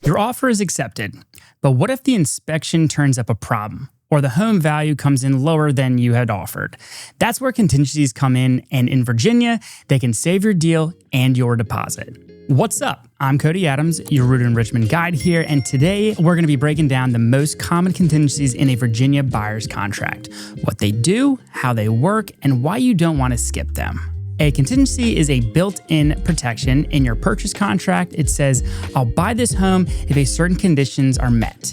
Your offer is accepted, but what if the inspection turns up a problem, or the home value comes in lower than you had offered? That's where contingencies come in, and in Virginia, they can save your deal and your deposit. What's up? I'm Cody Adams, your Rooted in Richmond guide here, and today we're going to be breaking down the most common contingencies in a Virginia buyer's contract, what they do, how they work, and why you don't want to skip them. A contingency is a built-in protection in your purchase contract. It says, I'll buy this home if a certain conditions are met.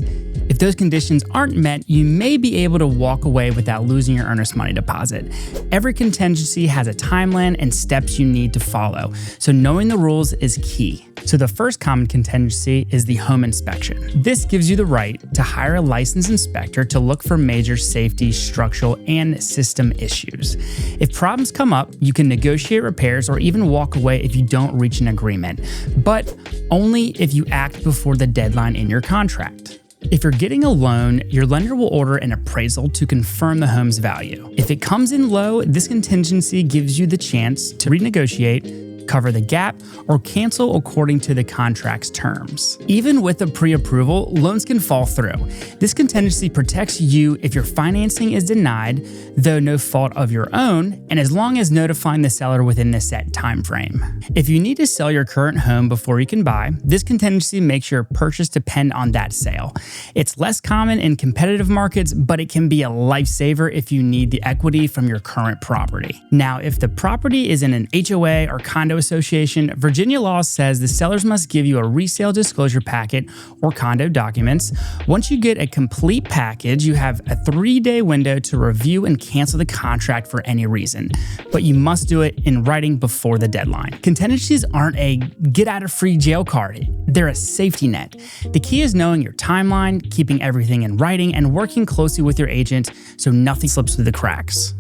If those conditions aren't met, you may be able to walk away without losing your earnest money deposit. Every contingency has a timeline and steps you need to follow, so knowing the rules is key. So the first common contingency is the home inspection. This gives you the right to hire a licensed inspector to look for major safety, structural, and system issues. If problems come up, you can negotiate repairs or even walk away if you don't reach an agreement, but only if you act before the deadline in your contract. If you're getting a loan, your lender will order an appraisal to confirm the home's value. If it comes in low, this contingency gives you the chance to renegotiate, cover the gap, or cancel according to the contract's terms. Even with a pre-approval, loans can fall through. This contingency protects you if your financing is denied, though no fault of your own, and as long as notifying the seller within the set time frame. If you need to sell your current home before you can buy, this contingency makes your purchase depend on that sale. It's less common in competitive markets, but it can be a lifesaver if you need the equity from your current property. Now, if the property is in an HOA or condo association, Virginia law says the sellers must give you a resale disclosure packet or condo documents. Once you get a complete package, you have a 3-day window to review and cancel the contract for any reason, but you must do it in writing before the deadline. Contingencies aren't a get-out-of-free-jail card. They're a safety net. The key is knowing your timeline, keeping everything in writing, and working closely with your agent so nothing slips through the cracks.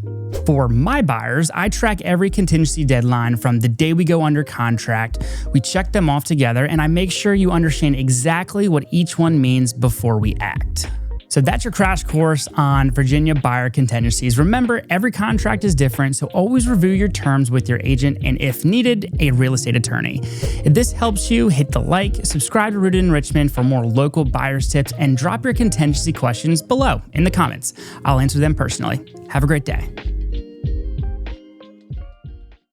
For my buyers, I track every contingency deadline from the day we go under contract. We check them off together, and I make sure you understand exactly what each one means before we act. So that's your crash course on Virginia buyer contingencies. Remember, every contract is different, so always review your terms with your agent and, if needed, a real estate attorney. If this helps you, hit the like, subscribe to Rooted in Richmond for more local buyers tips, and drop your contingency questions below in the comments. I'll answer them personally. Have a great day.